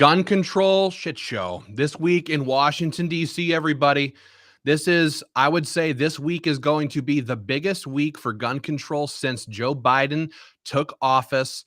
Gun control shit show this week in Washington, D.C., everybody. This is, I would say, this week is going to be the biggest week for gun control since Joe Biden took office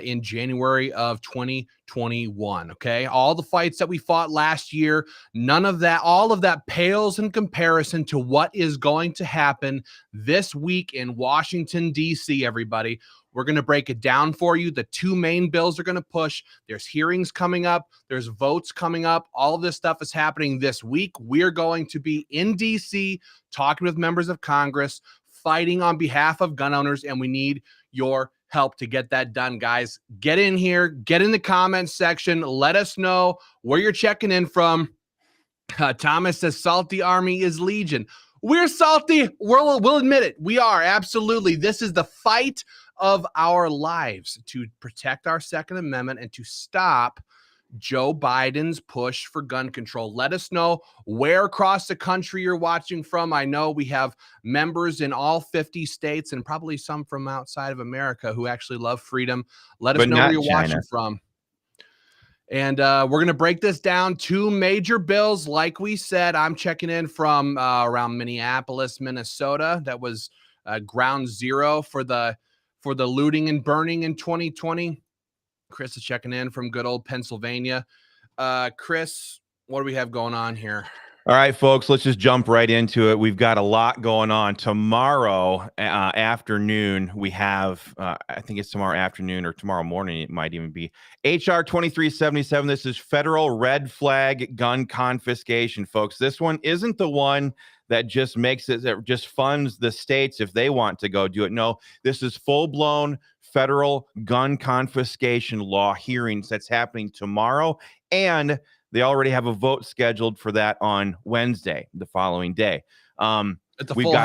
in January of 2021. Okay. All the fights that we fought last year, none of that, all of that pales in comparison to what is going to happen this week in Washington, D.C., everybody. We're going to break it down for you. The two main bills are going to push. There's hearings coming up. There's votes coming up. All of this stuff is happening this week. We're going to be in D.C. talking with members of Congress, fighting on behalf of gun owners, and we need your help to get that done, guys. Get in here. Get in the comments section. Let us know where you're checking in from. Thomas says, Salty Army is Legion. We're salty. We'll admit it. We are. Absolutely. This is the fight of our lives to protect our Second Amendment and to stop Joe Biden's push for gun control. Let us know where across the country you're watching from. I know we have members in all 50 states and probably some from outside of America who actually love freedom. Let us know where you're watching from. And we're going to break this down. Two major bills. Like we said, I'm checking in from around Minneapolis, Minnesota. That was ground zero for the looting and burning in 2020. Chris is checking in from good old Pennsylvania. Chris, what do we have going on here? All right, folks, let's just jump right into it. We've got a lot going on. Tomorrow afternoon, we have, I think it's tomorrow afternoon or tomorrow morning, it might even be, H.R. 2377. This is federal red flag gun confiscation, folks. This one isn't the one that just makes it, that just funds the states if they want to go do it. No, this is full-blown federal gun confiscation law hearings that's happening tomorrow, and they already have a vote scheduled for that on Wednesday, the following day. It's a full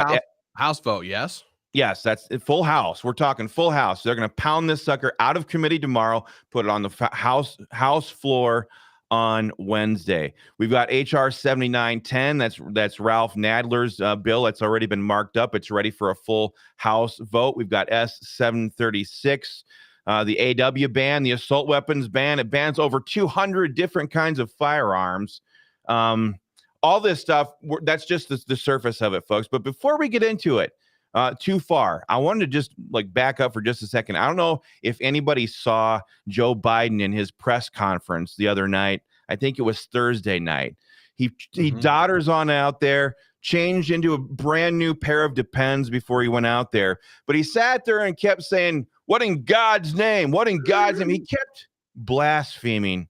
house vote, yes? Yes, that's a full house. We're talking full house. They're going to pound this sucker out of committee tomorrow, put it on the house floor on Wednesday. We've got H.R. 7910. That's Ralph Nadler's bill. That's already been marked up. It's ready for a full House vote. We've got S. 736. The AW ban, the assault weapons ban. It bans over 200 different kinds of firearms. All this stuff, that's just the surface of it, folks. But before we get into it too far, I wanted to just back up for just a second. I don't know if anybody saw Joe Biden in his press conference the other night. I think it was Thursday night. He dodders on out there, changed into a brand new pair of Depends before he went out there. But he sat there and kept saying, what in God's name? What in God's name? He kept blaspheming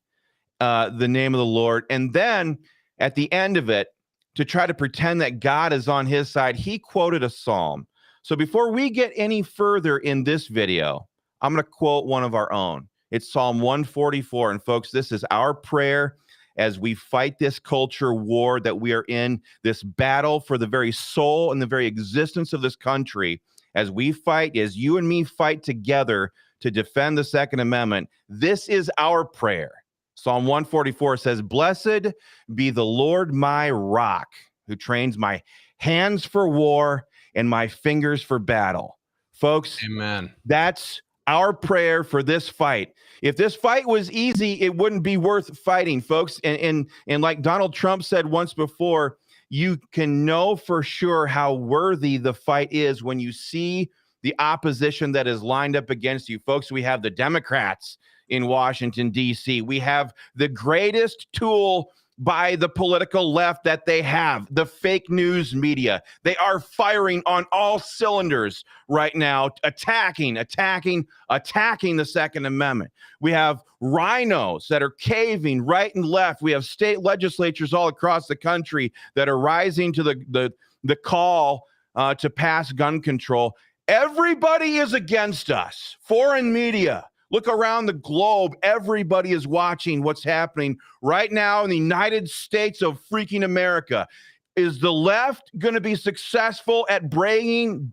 the name of the Lord. And then at the end of it, to try to pretend that God is on his side, he quoted a psalm. So before we get any further in this video, I'm going to quote one of our own. It's Psalm 144. And folks, this is our prayer as we fight this culture war that we are in, this battle for the very soul and the very existence of this country. As we fight, as you and me fight together to defend the Second Amendment, this is our prayer. Psalm 144 says, "Blessed be the Lord my rock, who trains my hands for war and my fingers for battle." Folks, amen. That's our prayer for this fight. If this fight was easy, it wouldn't be worth fighting, folks. And like Donald Trump said once before, you can know for sure how worthy the fight is when you see the opposition that is lined up against you. Folks, we have the Democrats in Washington, D.C. We have the greatest tool by the political left that they have, the fake news media. They are firing on all cylinders right now, attacking the Second Amendment. We have rhinos that are caving right and left. We have state legislatures all across the country that are rising to the call to pass gun control. Everybody is against us. Foreign media. Look around the globe. Everybody is watching what's happening right now in the United States of freaking America. Is the left going to be successful at bringing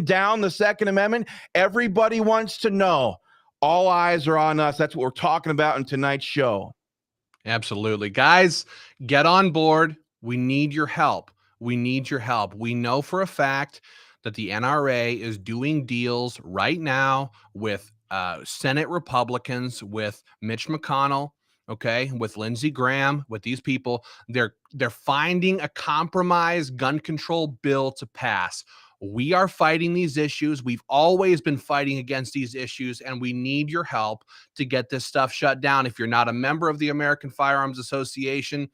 down the Second Amendment? Everybody wants to know. All eyes are on us. That's what we're talking about in tonight's show. Absolutely. Guys, get on board. We need your help. We need your help. We know for a fact that the NRA is doing deals right now with Senate Republicans, with Mitch McConnell, okay, with Lindsey Graham, with these people. They're finding a compromise gun control bill to pass. We are fighting these issues. We've always been fighting against these issues, and we need your help to get this stuff shut down. If you're not a member of the American Firearms Association,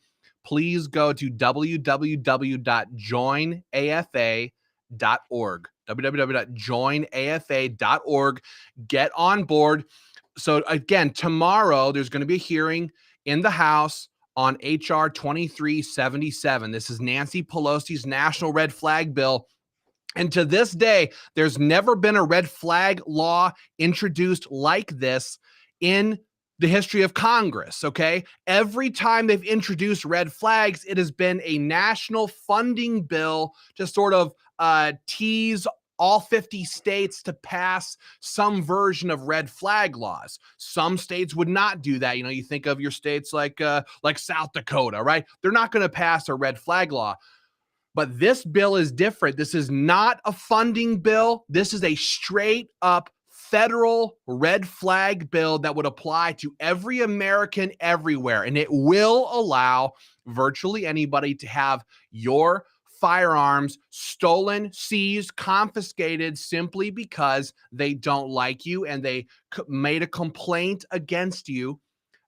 please go to www.joinafa.org. www.joinafa.org. Get on board. So again, tomorrow there's going to be a hearing in the House on HR 2377. This is Nancy Pelosi's national red flag bill. And to this day, there's never been a red flag law introduced like this in the history of Congress, okay? Every time they've introduced red flags, it has been a national funding bill to sort of tease all 50 states to pass some version of red flag laws. Some states would not do that. You know, you think of your states like South Dakota, right? They're not going to pass a red flag law. But this bill is different. This is not a funding bill. This is a straight up federal red flag bill that would apply to every American everywhere. And it will allow virtually anybody to have your firearms stolen, seized, confiscated simply because they don't like you and they made a complaint against you.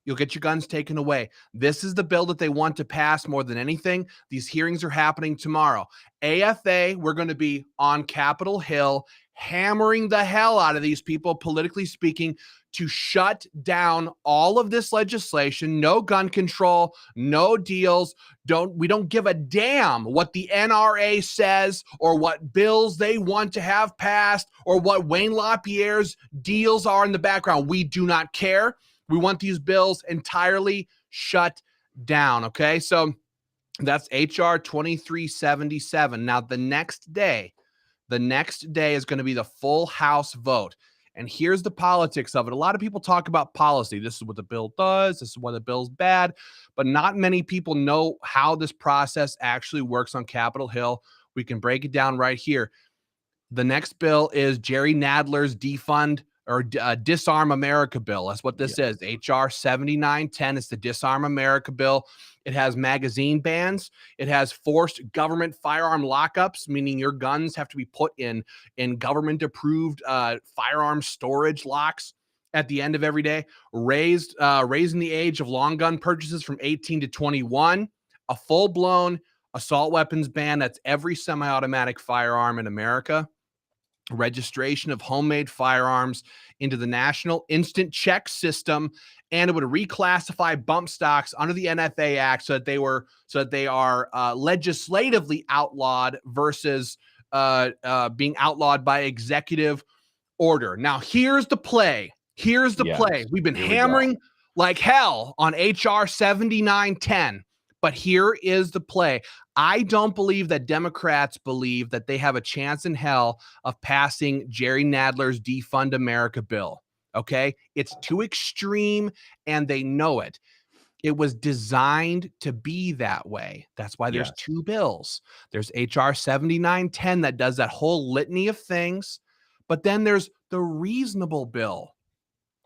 You'll get your guns taken away. This is the bill that they want to pass more than anything. These hearings are happening tomorrow. AFA, we're going to be on Capitol Hill, hammering the hell out of these people, politically speaking, to shut down all of this legislation. No gun control, no deals. We don't give a damn what the NRA says or what bills they want to have passed or what Wayne LaPierre's deals are in the background. We do not care. We want these bills entirely shut down, okay? So that's HR 2377. Now, the next day is going to be the full House vote. And here's the politics of it. A lot of people talk about policy. This is what the bill does. This is why the bill's bad. But not many people know how this process actually works on Capitol Hill. We can break it down right here. The next bill is Jerry Nadler's defund or Disarm America bill. That's what this is. HR 7910. It's the Disarm America bill. It has magazine bans. It has forced government firearm lockups, meaning your guns have to be put in government-approved firearm storage locks at the end of every day. Raising the age of long gun purchases from 18 to 21. A full-blown assault weapons ban. That's every semi-automatic firearm in America. Registration of homemade firearms into the National Instant Check System, and it would reclassify bump stocks under the NFA Act so that they are legislatively outlawed versus being outlawed by executive order. Now, here's the play. Play. We've been hammering like hell on HR 7910. But here is the play. I don't believe that Democrats believe that they have a chance in hell of passing Jerry Nadler's Defund America bill. Okay? It's too extreme, and they know it. It was designed to be that way. That's why there's two bills. There's HR 7910 that does that whole litany of things. But then there's the reasonable bill.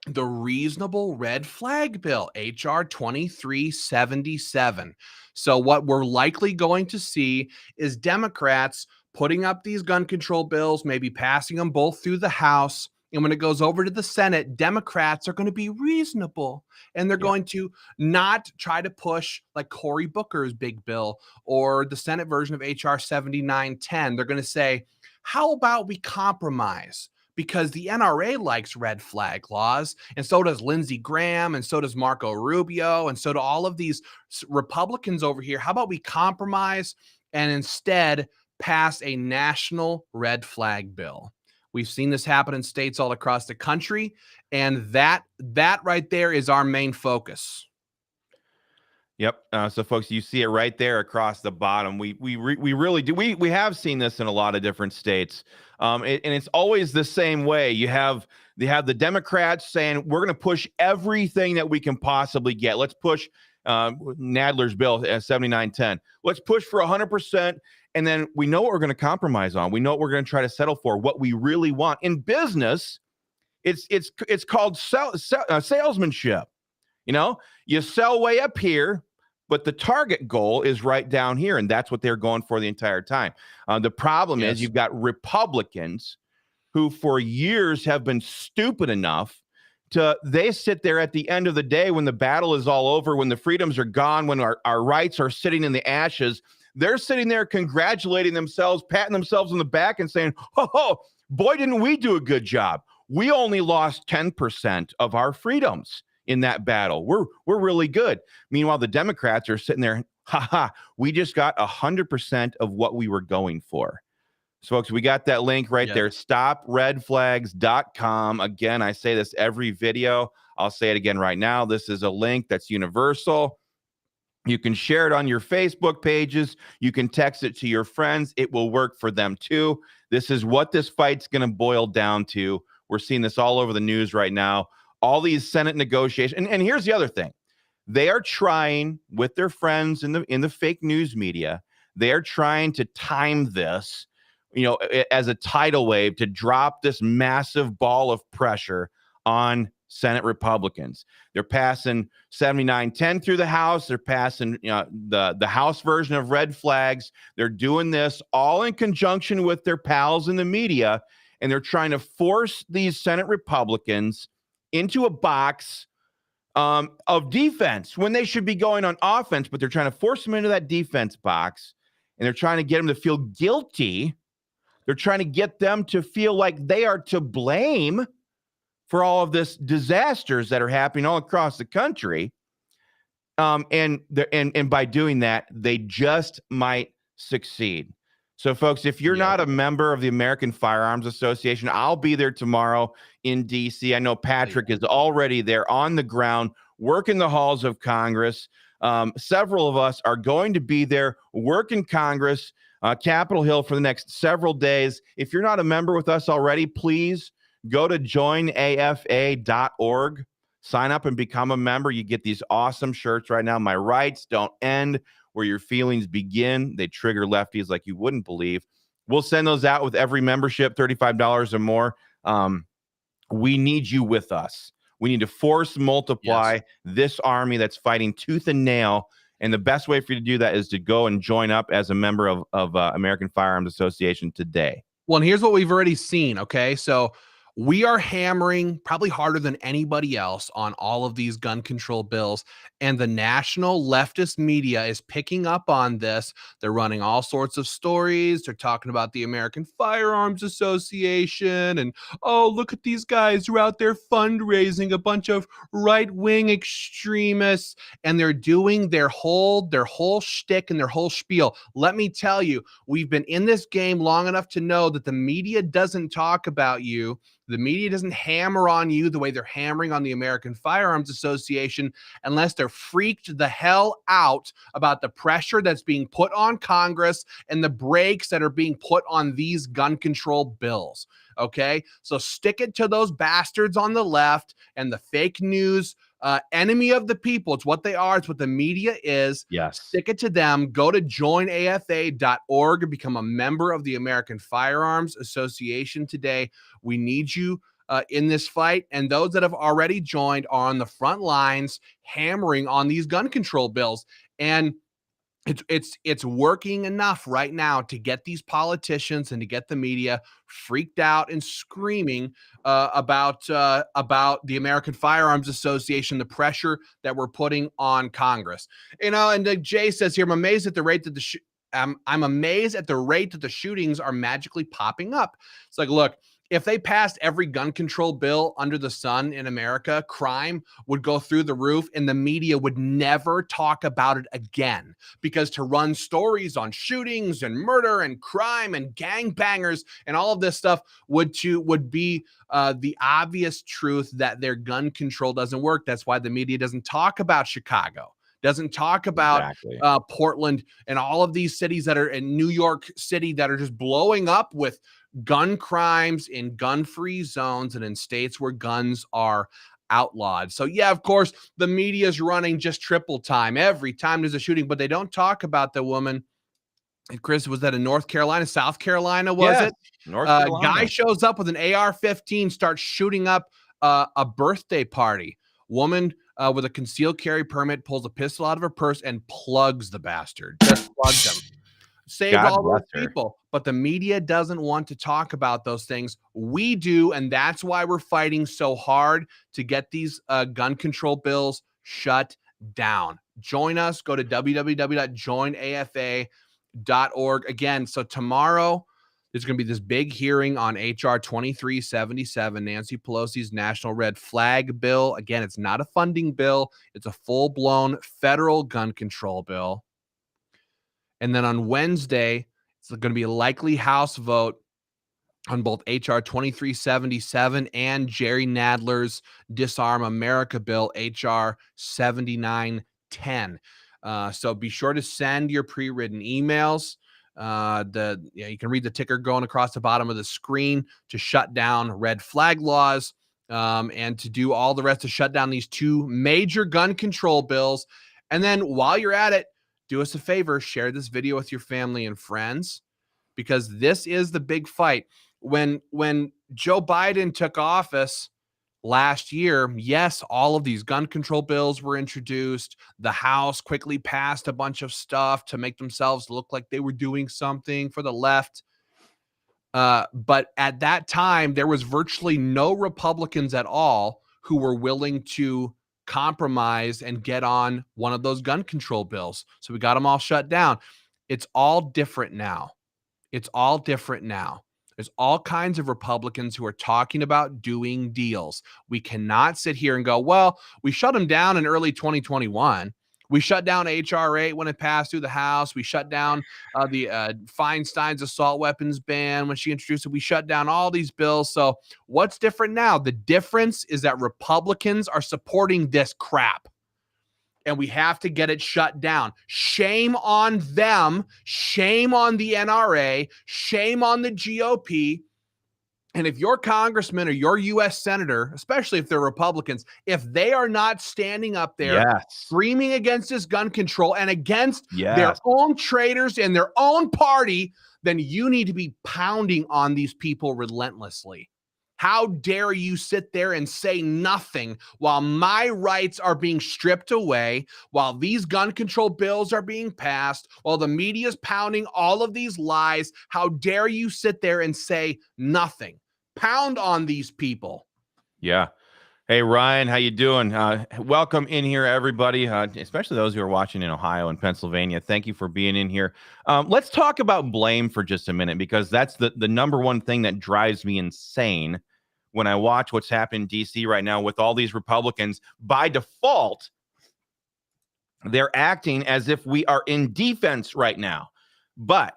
The reasonable red flag bill, HR 2377. So what we're likely going to see is Democrats putting up these gun control bills, maybe passing them both through the House. And when it goes over to the Senate, Democrats are going to be reasonable. And they're going to not try to push like Cory Booker's big bill or the Senate version of HR 7910. They're going to say, how about we compromise? Because the NRA likes red flag laws, and so does Lindsey Graham, and so does Marco Rubio, and so do all of these Republicans over here. How about we compromise and instead pass a national red flag bill? We've seen this happen in states all across the country, and that right there is our main focus. Yep. So, folks, you see it right there across the bottom. We really do. We have seen this in a lot of different states, and it's always the same way. They have the Democrats saying we're going to push everything that we can possibly get. Let's push Nadler's bill at 7910. Let's push for 100%, and then we know what we're going to compromise on. We know what we're going to try to settle for. What we really want in business, it's called salesmanship. You sell way up here, but the target goal is right down here, and that's what they're going for the entire time. The problem is you've got Republicans who for years have been stupid enough they sit there at the end of the day when the battle is all over, when the freedoms are gone, when our rights are sitting in the ashes. They're sitting there congratulating themselves, patting themselves on the back and saying, oh, boy, didn't we do a good job. We only lost 10% of our freedoms in that battle. We're really good. Meanwhile, the Democrats are sitting there, we just got 100% of what we were going for. So, folks, we got that link right there, stopredflags.com. Again, I say this every video. I'll say it again right now. This is a link that's universal. You can share it on your Facebook pages. You can text it to your friends. It will work for them too. This is what this fight's going to boil down to. We're seeing this all over the news right now. All these Senate negotiations. And here's the other thing. They are trying with their friends in the fake news media. They are trying to time this, as a tidal wave to drop this massive ball of pressure on Senate Republicans. They're passing 7910 through the House. They're passing the House version of red flags. They're doing this all in conjunction with their pals in the media, and they're trying to force these Senate Republicans into a box of defense when they should be going on offense, but they're trying to force them into that defense box, and they're trying to get them to feel guilty. They're trying to get them to feel like they are to blame for all of this disasters that are happening all across the country. And by doing that, they just might succeed. So, folks, if you're not a member of the American Firearms Association, I'll be there tomorrow in D.C. I know Patrick is already there on the ground, working the halls of Congress. Several of us are going to be there working Congress, Capitol Hill for the next several days. If you're not a member with us already, please go to joinafa.org. Sign up and become a member. You get these awesome shirts right now. My rights don't end where your feelings begin. They trigger lefties like you wouldn't believe. We'll send those out with every membership, $35 or more. We need you with us. We need to force multiply this army that's fighting tooth and nail. And the best way for you to do that is to go and join up as a member of American Firearms Association today. Well, and here's what we've already seen. Okay. So we are hammering probably harder than anybody else on all of these gun control bills. And the national leftist media is picking up on this. They're running all sorts of stories. They're talking about the American Firearms Association. And, oh, look at these guys who are out there fundraising, a bunch of right-wing extremists. And they're doing their whole shtick and their whole spiel. Let me tell you, we've been in this game long enough to know that the media doesn't talk about you. The media doesn't hammer on you the way they're hammering on the American Firearms Association unless they're freaked the hell out about the pressure that's being put on Congress and the brakes that are being put on these gun control bills. Okay, so stick it to those bastards on the left and the fake news enemy of the people. It's what they are. It's what the media is. Yes. Stick it to them. Go to joinafa.org and become a member of the American Firearms Association today. We need you in this fight. And those that have already joined are on the front lines hammering on these gun control bills. And it's working enough right now to get these politicians and to get the media freaked out and screaming about the American Firearms Association, the pressure that we're putting on Congress. And Jay says here, I'm amazed at the rate that I'm amazed at the rate that the shootings are magically popping up. It's like, look, if they passed every gun control bill under the sun in America, crime would go through the roof and the media would never talk about it again, because to run stories on shootings and murder and crime and gangbangers and all of this stuff would be the obvious truth that their gun control doesn't work. That's why the media doesn't talk about Chicago, doesn't talk about Portland and all of these cities that are in New York City that are just blowing up with gun crimes in gun-free zones and in states where guns are outlawed. So yeah, of course, the media is running just triple time every time there's a shooting, but they don't talk about the woman. And Chris, was that in North Carolina, South Carolina? Was it? North Carolina. Guy shows up with an AR-15, starts shooting up a birthday party. Woman with a concealed carry permit, pulls a pistol out of her purse and plugs the bastard. Just plugged him. Saved God all bless those her. people. But the media doesn't want to talk about those things. We do, and that's why we're fighting so hard to get these gun control bills shut down. Join us. Go to www.joinafa.org. Again, so tomorrow there's going to be this big hearing on HR 2377, Nancy Pelosi's National Red Flag bill. Again, it's not a funding bill. It's a full-blown federal gun control bill. And then on Wednesday, it's going to be a likely House vote on both HR 2377 and Jerry Nadler's Disarm America bill, HR 7910. So be sure to send your pre-written emails. You can read the ticker going across the bottom of the screen to shut down red flag laws and to do all the rest to shut down these two major gun control bills. And then while you're at it, do us a favor, share this video with your family and friends, because this is the big fight. When Joe Biden took office last year, yes, all of these gun control bills were introduced. The House quickly passed a bunch of stuff to make themselves look like they were doing something for the left. But at that time, there was virtually no Republicans at all who were willing to compromise and get on one of those gun control bills. So we got them all shut down. It's all different now. It's all different now. There's all kinds of Republicans who are talking about doing deals. We cannot sit here and go, well, we shut them down in early 2021. We shut down HR 8 when it passed through the House. We shut down the Feinstein's assault weapons ban when she introduced it. We shut down all these bills. So what's different now? The difference is that Republicans are supporting this crap, and we have to get it shut down. Shame on them. Shame on the NRA. Shame on the GOP. And if your congressman or your U.S. senator, especially if they're Republicans, if they are not standing up there screaming against this gun control and against their own traitors and their own party, then you need to be pounding on these people relentlessly. How dare you sit there and say nothing while my rights are being stripped away, while these gun control bills are being passed, while the media is pounding all of these lies? How dare you sit there and say nothing? Pound on these people. Yeah. Hey, Ryan, how you doing? Welcome in here, everybody, especially those who are watching in Ohio and Pennsylvania. Thank you for being in here. Let's talk about blame for just a minute, because that's the number one thing that drives me insane when I watch what's happening in D.C. right now with all these Republicans. By default, they're acting as if we are in defense right now. But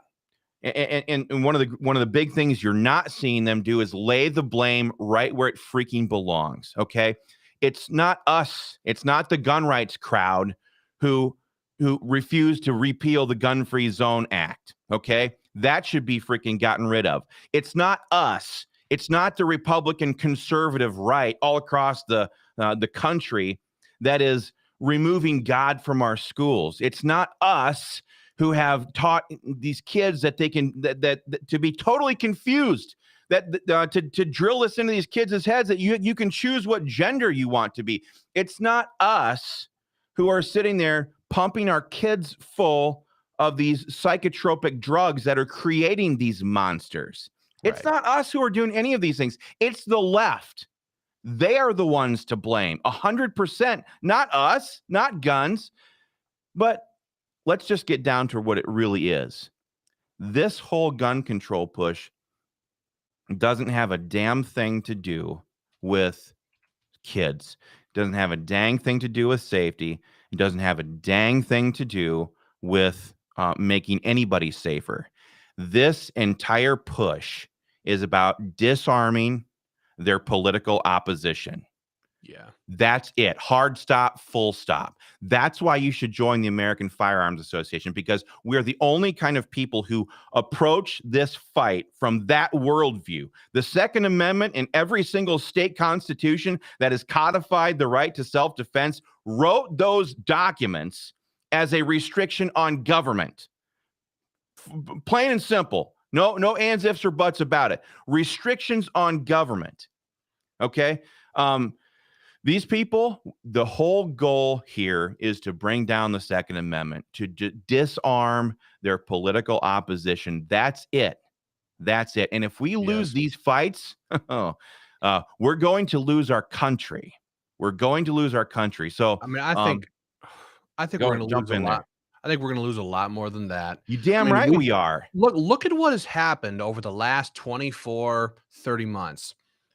and one of the big things you're not seeing them do is lay the blame right where it freaking belongs. Okay, it's not us. It's not the gun rights crowd who refused to repeal the Gun-Free Zone Act. Okay, that should be freaking gotten rid of. It's not us. It's not the Republican conservative right all across the country that is removing God from our schools. It's not us who have taught these kids that they can that to be totally confused, that to drill this into these kids' heads that you can choose what gender you want to be. It's not us who are sitting there pumping our kids full of these psychotropic drugs that are creating these monsters. It's not us who are doing any of these things. It's the left. They are the ones to blame, 100%. Not us, not guns. But let's just get down to what it really is. This whole gun control push doesn't have a damn thing to do with kids. It doesn't have a dang thing to do with safety. It doesn't have a dang thing to do with making anybody safer. This entire push is about disarming their political opposition. Yeah. That's it. Hard stop, full stop. That's why you should join the American Firearms Association, because we're the only kind of people who approach this fight from that worldview. The Second Amendment in every single state constitution that has codified the right to self-defense wrote those documents as a restriction on government. Plain and simple. No ands, ifs, or buts about it. Restrictions on government. Okay? These people, the whole goal here is to bring down the Second Amendment, to disarm their political opposition. That's it. That's it. And if we lose Yes. these fights, we're going to lose our country. We're going to lose our country. So, I mean, I think we're going to lose jump a in lot. there. I think we're going to lose a lot more than that. You I damn mean, right we are. look at what has happened over the last 24, 30 months.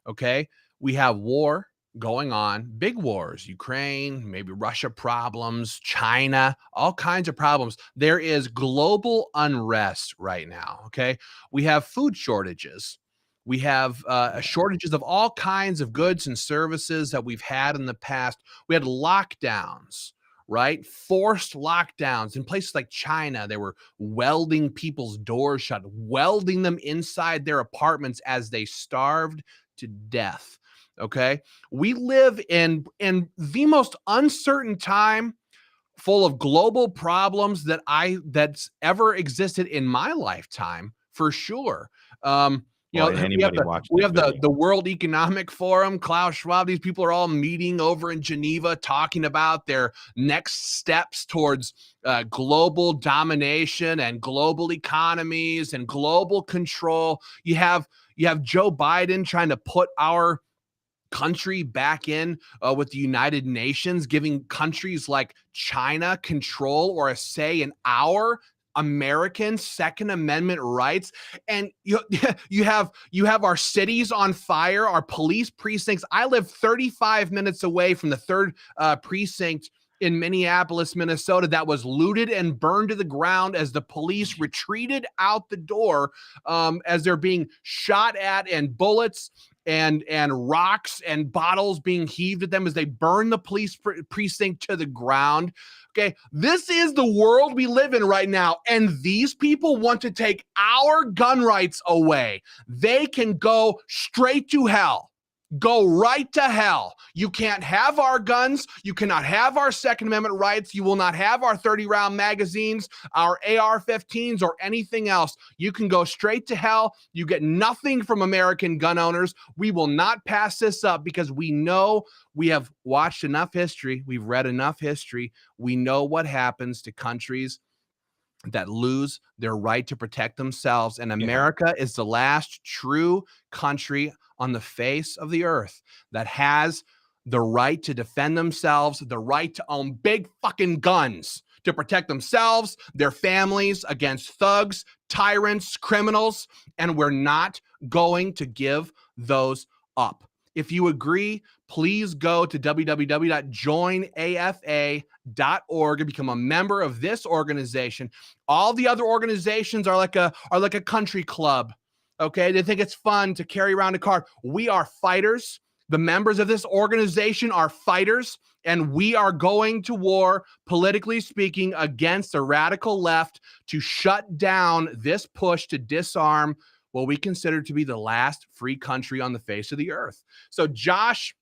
Okay? We have war going on, big wars, Ukraine, maybe Russia problems, China, all kinds of problems. There is global unrest right now, okay? We have food shortages. We have shortages of all kinds of goods and services that we've had in the past. We had lockdowns, right? Forced lockdowns in places like China. They were welding people's doors shut, welding them inside their apartments as they starved to death. Okay. We live in the most uncertain time, full of global problems that's ever existed in my lifetime, for sure. Well, We have anybody the watching we this have video. the World Economic Forum, Klaus Schwab. These people are all meeting over in Geneva, talking about their next steps towards global domination and global economies and global control. You have Joe Biden trying to put our country back in with the United Nations, giving countries like China control or a say in our American Second Amendment rights. And you have our cities on fire, our police precincts. I live 35 minutes away from the third precinct in Minneapolis, Minnesota, that was looted and burned to the ground as the police retreated out the door, as they're being shot at, and bullets and rocks and bottles being heaved at them as they burn the police precinct to the ground. Okay, this is the world we live in right now, and these people want to take our gun rights away. They can go straight to hell. Go right to hell. You can't have our guns. You cannot have our Second Amendment rights. You will not have our 30-round magazines, our AR-15s, or anything else. You can go straight to hell. You get nothing from American gun owners. We will not pass this up because we know, we have watched enough history. We've read enough history. We know what happens to countries that lose their right to protect themselves. And America is the last true country on the face of the earth that has the right to defend themselves, the right to own big fucking guns to protect themselves, their families against thugs, tyrants, criminals, and we're not going to give those up. If you agree, please go to www.joinafa.org and become a member of this organization. All the other organizations are like a country club. Okay, they think it's fun to carry around a card. We are fighters. The members of this organization are fighters, and we are going to war, politically speaking, against the radical left to shut down this push to disarm what we consider to be the last free country on the face of the earth. So Joshua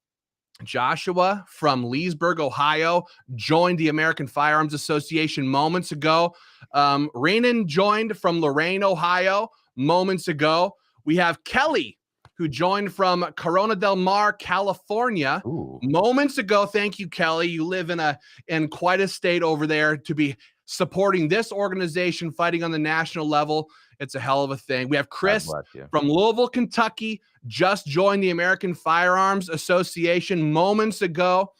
from Leesburg, Ohio, joined the American Firearms Association moments ago. Renan joined from Lorain, Ohio, moments ago. We have Kelly, who joined from Corona del Mar, California, moments ago. Thank you, Kelly. You live in quite a state over there to be supporting this organization, fighting on the national level. It's a hell of a thing. We have Chris from Louisville, Kentucky, just joined the American Firearms Association moments ago.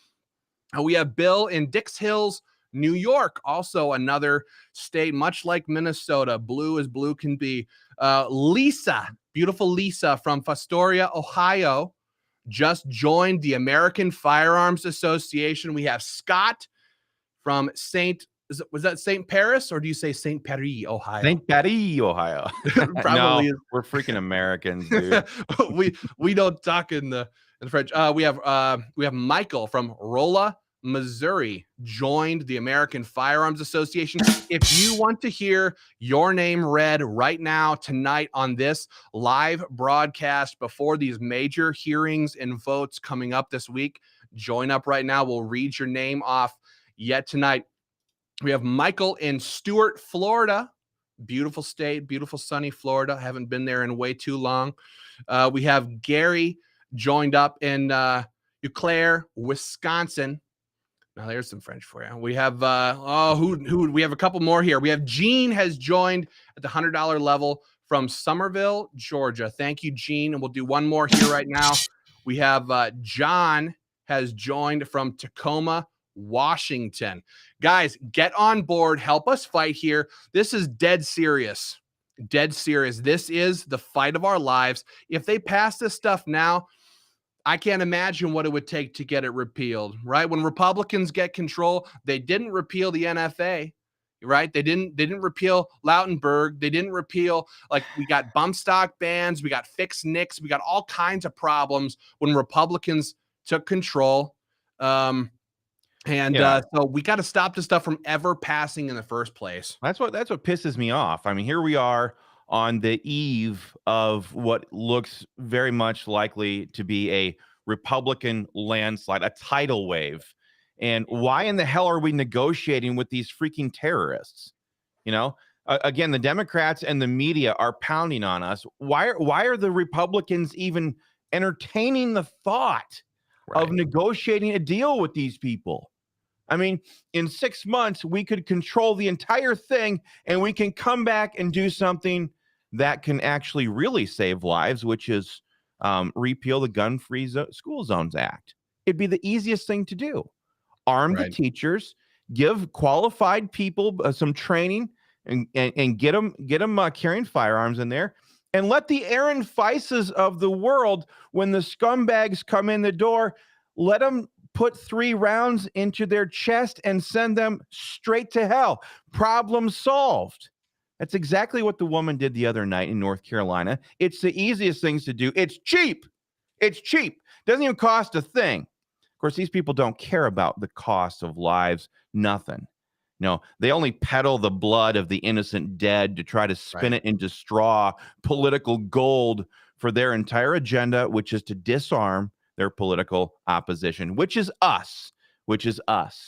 And we have Bill in Dix Hills, New York, also another state, much like Minnesota, blue as blue can be. Lisa, beautiful Lisa from Fostoria, Ohio, just joined the American Firearms Association. We have Scott from was that St. Paris, or do you say St. Paris, Ohio? St. Paris, Ohio. Probably. No, we're freaking Americans, dude. we don't talk in the French. We have Michael from Rolla, Missouri, joined the American Firearms Association. If you want to hear your name read right now, tonight, on this live broadcast before these major hearings and votes coming up this week, join up right now. We'll read your name off yet tonight. We have Michael in Stuart, Florida. Beautiful state, beautiful sunny Florida. Haven't been there in way too long. We have Gary joined up in Eau Claire, Wisconsin. Now there's some French for you. We have who we have a couple more here. We have Gene has joined at the $100 level from Somerville, Georgia. Thank you, Gene. And we'll do one more here right now. We have John has joined from Tacoma, Washington. Guys, get on board. Help us fight here. This is dead serious. Dead serious. This is the fight of our lives. If they pass this stuff now, I can't imagine what it would take to get it repealed, right? When Republicans get control, they didn't repeal the NFA, right? They didn't repeal Lautenberg. They didn't repeal, like, we got bump stock bans, we got fixed NICs, we got all kinds of problems when Republicans took control. So we got to stop this stuff from ever passing in the first place. That's what pisses me off. I mean, here we are on the eve of what looks very much likely to be a Republican landslide, a tidal wave. And why in the hell are we negotiating with these freaking terrorists? You know, again, the Democrats and the media are pounding on us. Why are the Republicans even entertaining the thought of negotiating a deal with these people? I mean, in 6 months, we could control the entire thing and we can come back and do something that can actually really save lives, which is repeal the Gun-Free School Zones Act. It'd be the easiest thing to do. Arm the teachers, give qualified people some training, and get them carrying firearms in there, and let the Aaron Feises of the world, when the scumbags come in the door, let them put 3 rounds into their chest and send them straight to hell. Problem solved. That's exactly what the woman did the other night in North Carolina. It's the easiest things to do. It's cheap. It's cheap. Doesn't even cost a thing. Of course, these people don't care about the cost of lives. Nothing. No, they only peddle the blood of the innocent dead to try to spin it into straw political gold for their entire agenda, which is to disarm their political opposition, which is us. I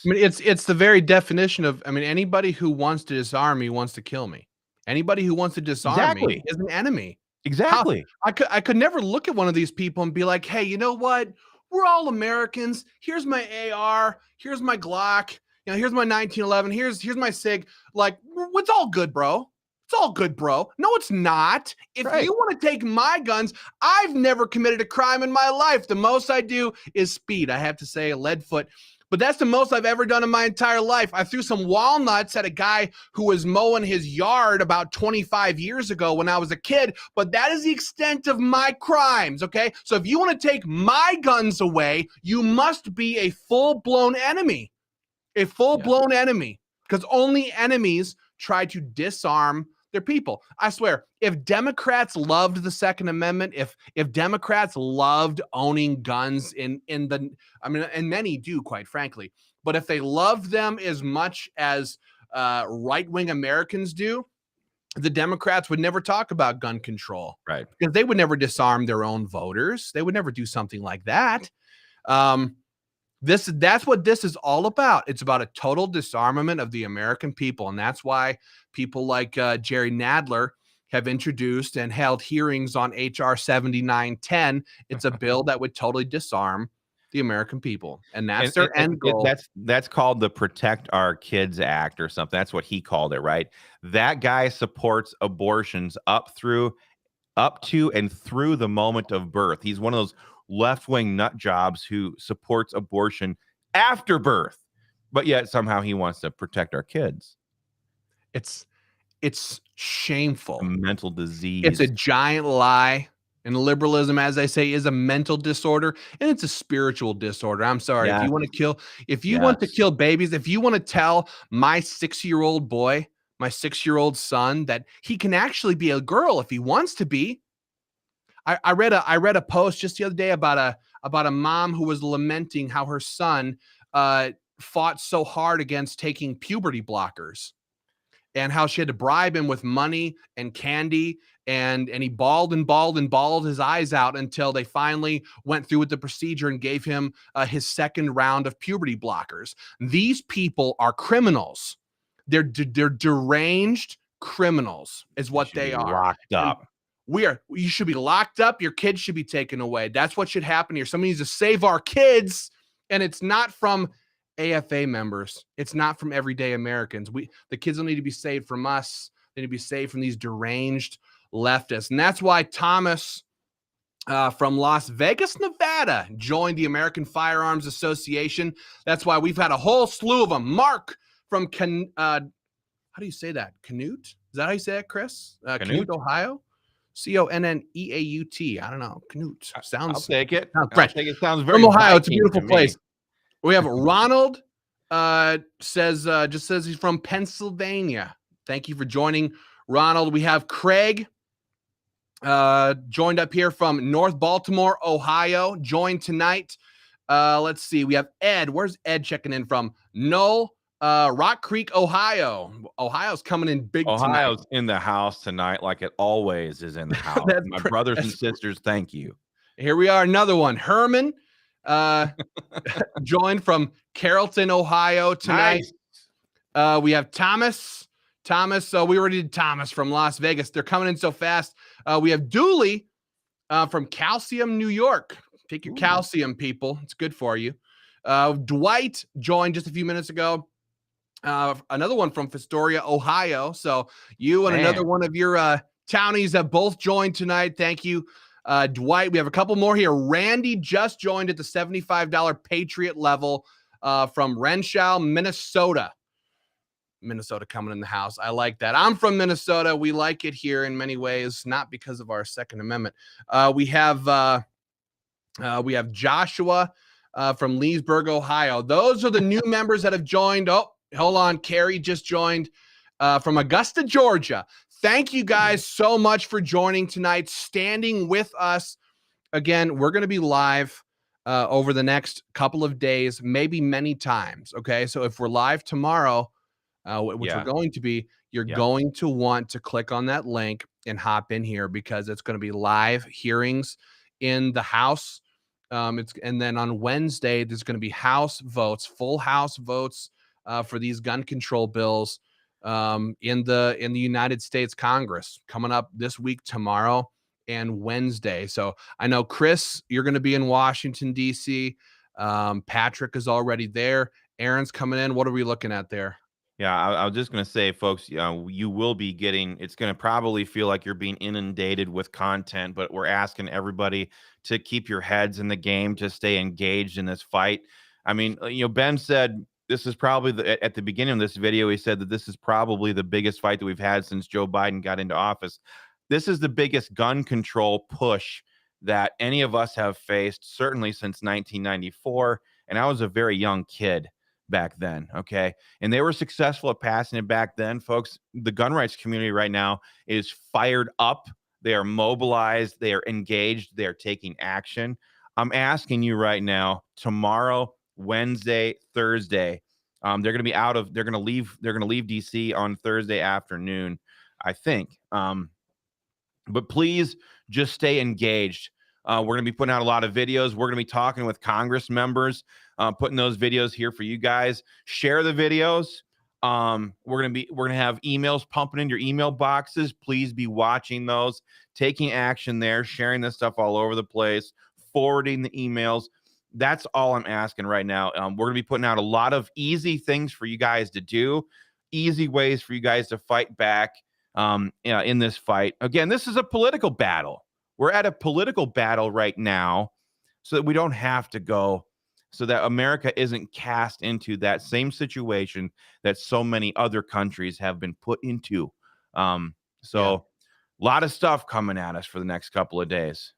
mean, it's the very definition of, I mean, anybody who wants to disarm me wants to kill me. Anybody who wants to disarm me is an enemy. Exactly. I could never look at one of these people and be like, hey, you know what? We're all Americans. Here's my AR. Here's my Glock. You know, here's my 1911. Here's my SIG. Like, it's all good, bro. It's all good, bro. No, it's not. If you want to take my guns, I've never committed a crime in my life. The most I do is speed. I have to say, a lead foot. But that's the most I've ever done in my entire life. I threw some walnuts at a guy who was mowing his yard about 25 years ago when I was a kid, but that is the extent of my crimes, okay? So if you want to take my guns away, you must be a full-blown enemy. A full-blown enemy, because only enemies try to disarm their people. I swear, if Democrats loved the Second Amendment, if Democrats loved owning guns and many do, quite frankly, but if they loved them as much as right-wing Americans do, the Democrats would never talk about gun control. Right. Because they would never disarm their own voters. They would never do something like that. That's what this is all about. It's about a total disarmament of the American people. And that's why people like Jerry Nadler have introduced and held hearings on HR 7910. It's a bill that would totally disarm the American people. And that's their end goal. That's called the Protect Our Kids Act or something. That's what he called it, right? That guy supports abortions up to and through the moment of birth. He's one of those left-wing nut jobs who supports abortion after birth, but yet somehow he wants to protect our kids. It's shameful. A mental disease. It's a giant lie. And liberalism, as I say, is a mental disorder, and it's a spiritual disorder. I'm sorry. If you want to kill babies, if you want to tell my 6-year-old boy, my 6-year-old son, that he can actually be a girl if he wants to be. I read a post just the other day about a mom who was lamenting how her son fought so hard against taking puberty blockers, and how she had to bribe him with money and candy, and he bawled his eyes out until they finally went through with the procedure and gave him his second round of puberty blockers. These people are criminals. They're deranged criminals is what they are. Locked up. You should be locked up. Your kids should be taken away. That's what should happen here. Somebody needs to save our kids. And it's not from AFA members. It's not from everyday Americans. The kids don't need to be saved from us. They need to be saved from these deranged leftists. And that's why Thomas from Las Vegas, Nevada, joined the American Firearms Association. That's why we've had a whole slew of them. Mark from how do you say that? Canute? Is that how you say it, Chris? Canute, Ohio? Conneaut. I don't know. Canute. I'll take it. Sounds French. I think it sounds very from Ohio. It's a Viking beautiful to place. me. We have Ronald says he's from Pennsylvania. Thank you for joining, Ronald. We have Craig joined up here from North Baltimore, Ohio. Joined tonight. Let's see. We have Ed. Where's Ed checking in from? Knoll, Rock Creek, Ohio. Ohio's coming in big Ohio's tonight. in the house tonight, like it always is in the house. My brothers and sisters, thank you. Here we are. Another one. Herman joined from Carrollton, Ohio tonight. Nice. We have Thomas. So we already did Thomas from Las Vegas. They're coming in so fast. We have Dooley from Calcium, New York. Take your calcium, people. It's good for you. Dwight joined just a few minutes ago. Another one from Fostoria, Ohio. So you and another one of your townies have both joined tonight. Thank you, Dwight. We have a couple more here. Randy just joined at the $75 Patriot level from Renshaw, Minnesota. Minnesota coming in the house. I like that. I'm from Minnesota. We like it here in many ways, not because of our Second Amendment. We have Joshua from Leesburg, Ohio. Those are the new members that have joined. Oh, hold on. Carrie just joined from Augusta, Georgia. Thank you guys so much for joining tonight, standing with us. Again, we're going to be live over the next couple of days, maybe many times. Okay. So if we're live tomorrow, which we're going to be, you're going to want to click on that link and hop in here because it's going to be live hearings in the House. And then on Wednesday, there's going to be House votes, full House votes for these gun control bills in the United States Congress coming up this week, tomorrow and Wednesday. So I know, Chris, you're going to be in Washington, D.C. Patrick is already there. Aaron's coming in. What are we looking at there? Yeah, I was just going to say, folks, you will be getting, it's going to probably feel like you're being inundated with content, but we're asking everybody to keep your heads in the game, to stay engaged in this fight. I mean, Ben said this is probably at the beginning of this video, he said that this is probably the biggest fight that we've had since Joe Biden got into office. This is the biggest gun control push that any of us have faced, certainly since 1994. And I was a very young kid back then. Okay. And they were successful at passing it back then, folks. The gun rights community right now is fired up. They are mobilized. They are engaged. They are taking action. I'm asking you right now, tomorrow, Wednesday, Thursday, they're going to be they're going to leave DC on Thursday afternoon, I think. But please just stay engaged. We're going to be putting out a lot of videos. We're going to be talking with Congress members, putting those videos here for you guys. Share the videos. We're going to have emails pumping in your email boxes. Please be watching those, taking action there, sharing this stuff all over the place, forwarding the emails. That's all I'm asking right now. We're going to be putting out a lot of easy things for you guys to do, easy ways for you guys to fight back in this fight. Again, this is a political battle. We're at a political battle right now so that we don't have to go, so that America isn't cast into that same situation that so many other countries have been put into. A lot of stuff coming at us for the next couple of days.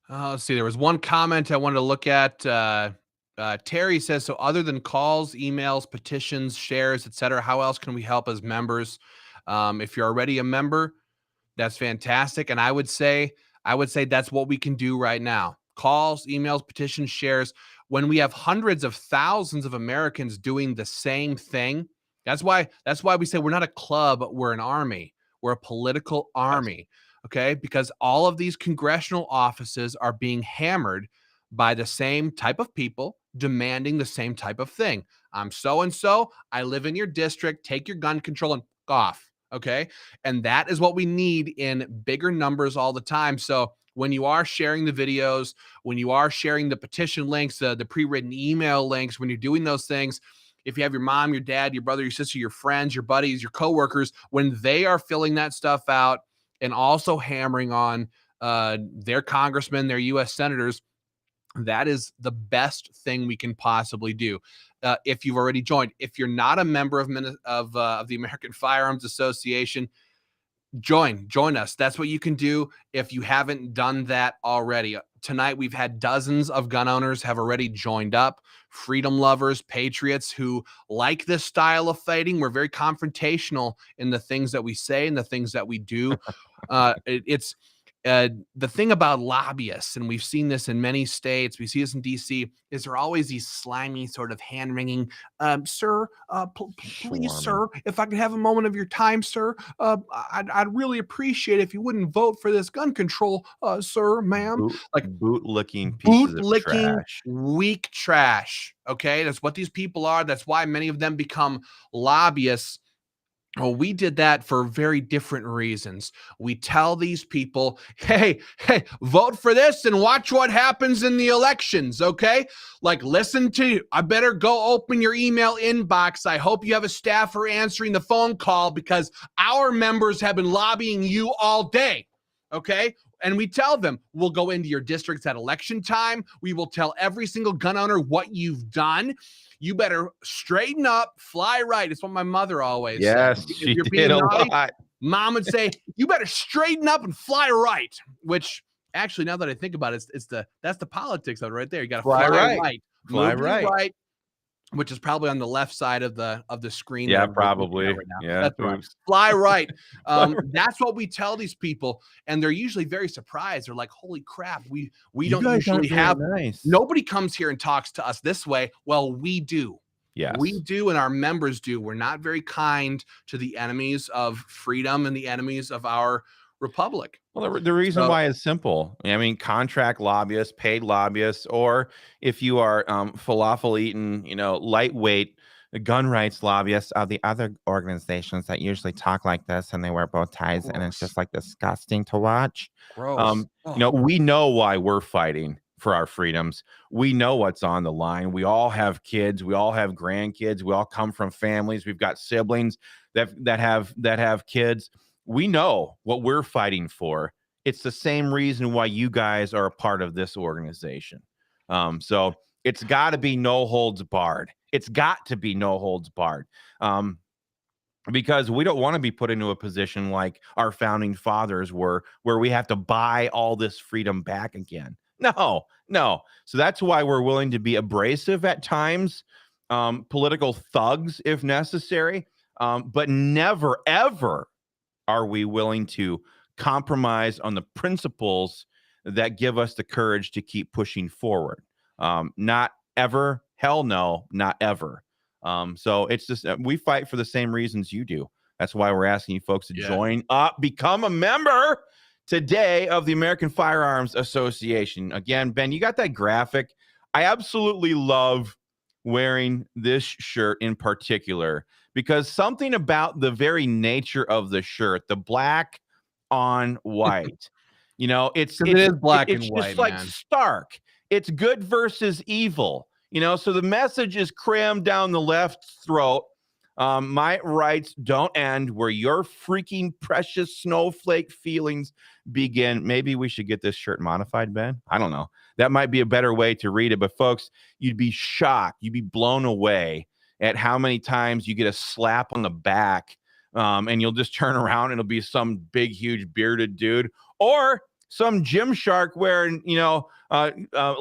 Let's see. There was one comment I wanted to look at. Terry says, so other than calls, emails, petitions, shares, etc., how else can we help as members? If you're already a member, that's fantastic. And I would say that's what we can do right now. Calls, emails, petitions, shares. When we have hundreds of thousands of Americans doing the same thing, that's why we say we're not a club, we're an army. We're a political army. Okay? Because all of these congressional offices are being hammered by the same type of people demanding the same type of thing. I'm so-and-so. I live in your district. Take your gun control and off. Okay. And that is what we need in bigger numbers all the time. So when you are sharing the videos, when you are sharing the petition links, the pre-written email links, when you're doing those things, if you have your mom, your dad, your brother, your sister, your friends, your buddies, your coworkers, when they are filling that stuff out and also hammering on their congressmen, their U.S. senators, that is the best thing we can possibly do. If you've already joined, if you're not a member of the American Firearms Association, join us. That's what you can do if you haven't done that already. Tonight we've had dozens of gun owners have already joined up, freedom lovers, patriots who like this style of fighting. We're very confrontational in the things that we say and the things that we do. It's the thing about lobbyists, and we've seen this in many states, we see this in DC, is there are always these slimy sort of hand wringing, sir, please, sir, if I could have a moment of your time, sir, I'd really appreciate it if you wouldn't vote for this gun control, sir, ma'am. Like boot-licking pieces of boot-licking, trash. weak trash. Okay, that's what these people are. That's why many of them become lobbyists. Well, we did that for very different reasons. We tell these people, hey, vote for this and watch what happens in the elections, okay? Like, listen to, I better go open your email inbox. I hope you have a staffer answering the phone call because our members have been lobbying you all day, okay? And we tell them, we'll go into your districts at election time. We will tell every single gun owner what you've done. You better straighten up, fly right. It's what my mother always said. Yes, If she you're did being a naughty, lot. mom would say, you better straighten up and fly right. Which actually, now that I think about it, that's the politics of it right there. You got to fly right. Fly Move to the right. right, which is probably on the left side of the screen. Yeah, that we're looking at probably. right now. Yeah. That's right. Oops. Fly right. Fly right. That's what we tell these people, and they're usually very surprised. They're like, "Holy crap, we You don't guys aren't usually very have nice. nobody comes here and talks to us this way." Well, we do. Yes. We do, and our members do. We're not very kind to the enemies of freedom and the enemies of our republic. Well, the reason why is simple. I mean, contract lobbyists, paid lobbyists, or if you are falafel eating, lightweight gun rights lobbyists of the other organizations that usually talk like this and they wear bow ties, and it's just like disgusting to watch. Gross. We know why we're fighting for our freedoms. We know what's on the line. We all have kids. We all have grandkids. We all come from families. We've got siblings that have kids. We know what we're fighting for. It's the same reason why you guys are a part of this organization. So it's got to be no holds barred. It's got to be no holds barred. Because we don't want to be put into a position like our founding fathers were, where we have to buy all this freedom back again. No. So that's why we're willing to be abrasive at times, political thugs if necessary, but never, ever are we willing to compromise on the principles that give us the courage to keep pushing forward. Not ever. Hell no, not ever. So it's just we fight for the same reasons you do. That's why we're asking you folks to join up, become a member today of the American Firearms Association. Again, Ben, you got that graphic. I absolutely love wearing this shirt in particular because something about the very nature of the shirt, the black on white, it is black and white. It's just like stark. It's good versus evil. So the message is crammed down the left's throat. My rights don't end where your freaking precious snowflake feelings begin. Maybe we should get this shirt modified, Ben. I don't know. That might be a better way to read it. But folks, you'd be shocked. You'd be blown away at how many times you get a slap on the back and you'll just turn around and it'll be some big, huge bearded dude or some gym shark wearing,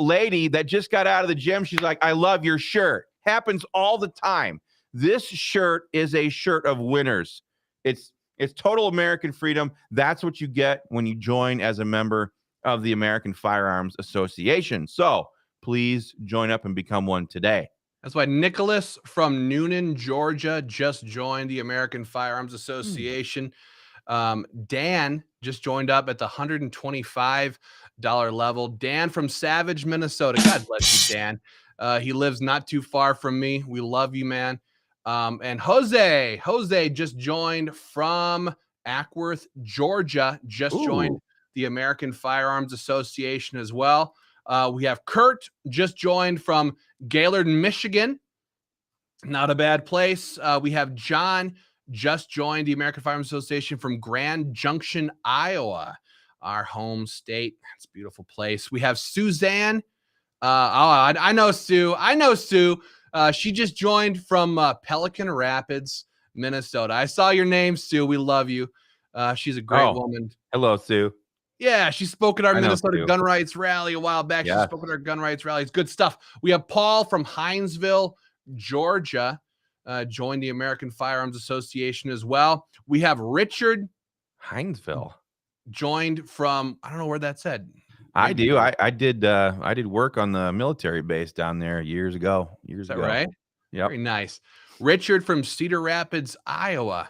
lady that just got out of the gym. She's like, I love your shirt. Happens all the time. This shirt is a shirt of winners. It's total American freedom. That's what you get when you join as a member of the American Firearms Association. So please join up and become one today. That's why Nicholas from Noonan, Georgia, just joined the American Firearms Association. Dan just joined up at the $125 level. Dan from Savage, Minnesota. God bless you, Dan. He lives not too far from me. We love you, man. And Jose just joined from Ackworth, Georgia, just joined the American Firearms Association as well. We have Kurt just joined from Gaylord, Michigan. Not a bad place. We have John just joined the American Firearms Association from Grand Junction, Iowa, our home state. It's a beautiful place. We have Suzanne. I know Sue. She just joined from Pelican Rapids, Minnesota. I saw your name, Sue. We love you. She's a great woman. Hello, Sue. Yeah, she spoke at our Minnesota gun rights rally a while back. She spoke at our gun rights rally. It's good stuff. We have Paul from Hinesville, Georgia, joined the American Firearms Association as well. We have Richard Hinesville joined from, I don't know where that's at. I do. I did work on the military base down there years ago. Is that right? Yeah. Very nice. Richard from Cedar Rapids, Iowa.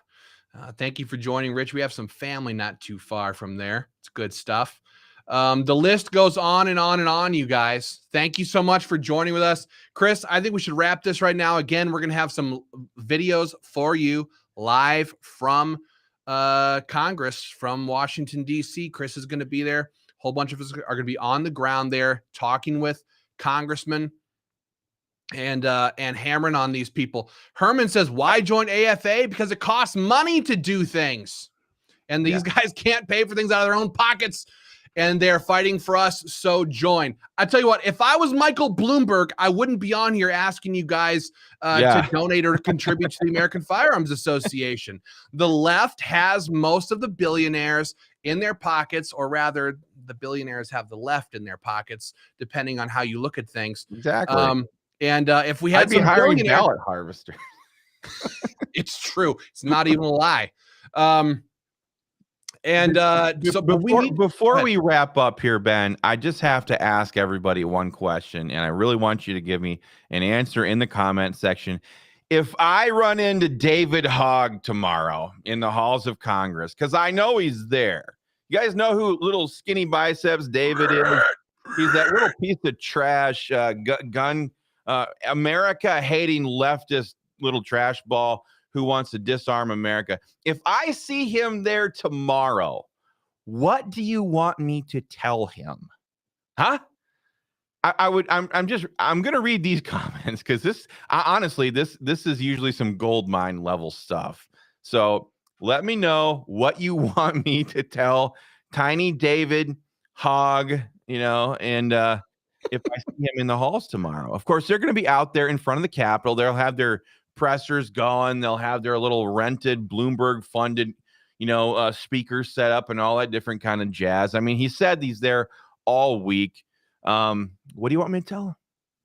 Thank you for joining, Rich. We have some family not too far from there. It's good stuff. The list goes on and on and on, you guys. Thank you so much for joining with us. Chris, I think we should wrap this right now. Again, we're going to have some videos for you live from Congress, from Washington, D.C. Chris is going to be there. A whole bunch of us are going to be on the ground there talking with congressmen and hammering on these people. Herman says, why join AFA? Because it costs money to do things. And these guys can't pay for things out of their own pockets. And they're fighting for us, so join. I tell you what, if I was Michael Bloomberg, I wouldn't be on here asking you guys to donate or contribute to the American Firearms Association. The left has most of the billionaires in their pockets, or rather, the billionaires have the left in their pockets, depending on how you look at things. Exactly. And if we had I'd be hiring ballot harvester. It's true. It's not even a lie. So before we wrap up here, Ben, I just have to ask everybody one question, and I really want you to give me an answer in the comment section. If I run into David Hogg tomorrow in the halls of Congress, because I know he's there. You guys know who little skinny biceps David is? He's that little piece of trash gun America hating leftist little trash ball who wants to disarm America. If I see him there tomorrow, what do you want me to tell him? Huh? I'm going to read these comments because honestly, this is usually some gold mine level stuff. So let me know what you want me to tell Tiny David Hogg, and if I see him in the halls tomorrow. Of course, they're going to be out there in front of the Capitol. They'll have their pressers going. They'll have their little rented Bloomberg funded, speakers set up and all that different kind of jazz. I mean, he said he's there all week. What do you want me to tell him?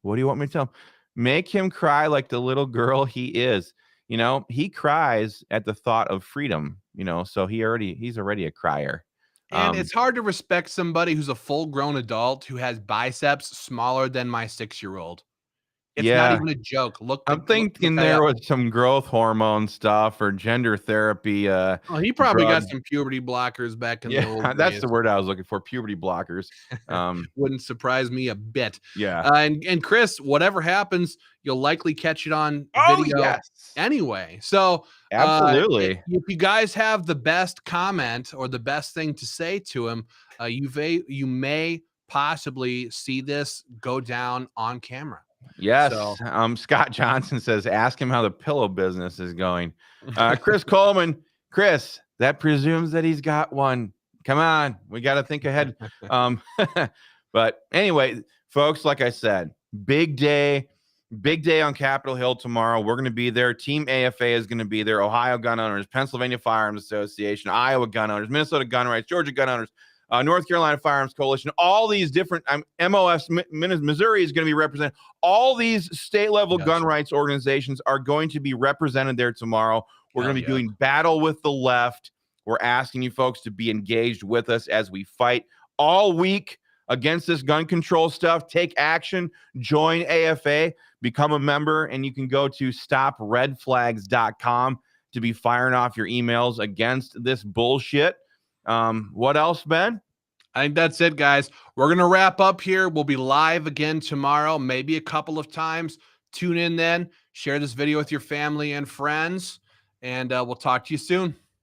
What do you want me to tell him? Make him cry like the little girl he is. He cries at the thought of freedom, so he's already a crier. And it's hard to respect somebody who's a full-grown adult who has biceps smaller than my 6-year-old. It's not even a joke. I'm thinking there was some growth hormone stuff or gender therapy. He probably got some puberty blockers back in the old days. That's the word I was looking for, puberty blockers. Wouldn't surprise me a bit. Yeah. And Chris, whatever happens, you'll likely catch it on video anyway. So absolutely. If you guys have the best comment or the best thing to say to him, you may possibly see this go down on camera. Yes. So, Scott Johnson says, ask him how the pillow business is going. Chris Coleman, Chris, that presumes that he's got one. Come on. We got to think ahead. But anyway, folks, like I said, big day on Capitol Hill tomorrow. We're going to be there. Team AFA is going to be there. Ohio Gun Owners, Pennsylvania Firearms Association, Iowa Gun Owners, Minnesota Gun Rights, Georgia Gun Owners, North Carolina Firearms Coalition, all these different MOFs, Missouri is going to be represented. All these state-level gun rights organizations are going to be represented there tomorrow. We're going to be doing battle with the left. We're asking you folks to be engaged with us as we fight all week against this gun control stuff. Take action. Join AFA. Become a member, and you can go to stopredflags.com to be firing off your emails against this bullshit. What else, Ben? I think that's it, guys. We're going to wrap up here. We'll be live again tomorrow, maybe a couple of times. Tune in then. Share this video with your family and friends, and we'll talk to you soon.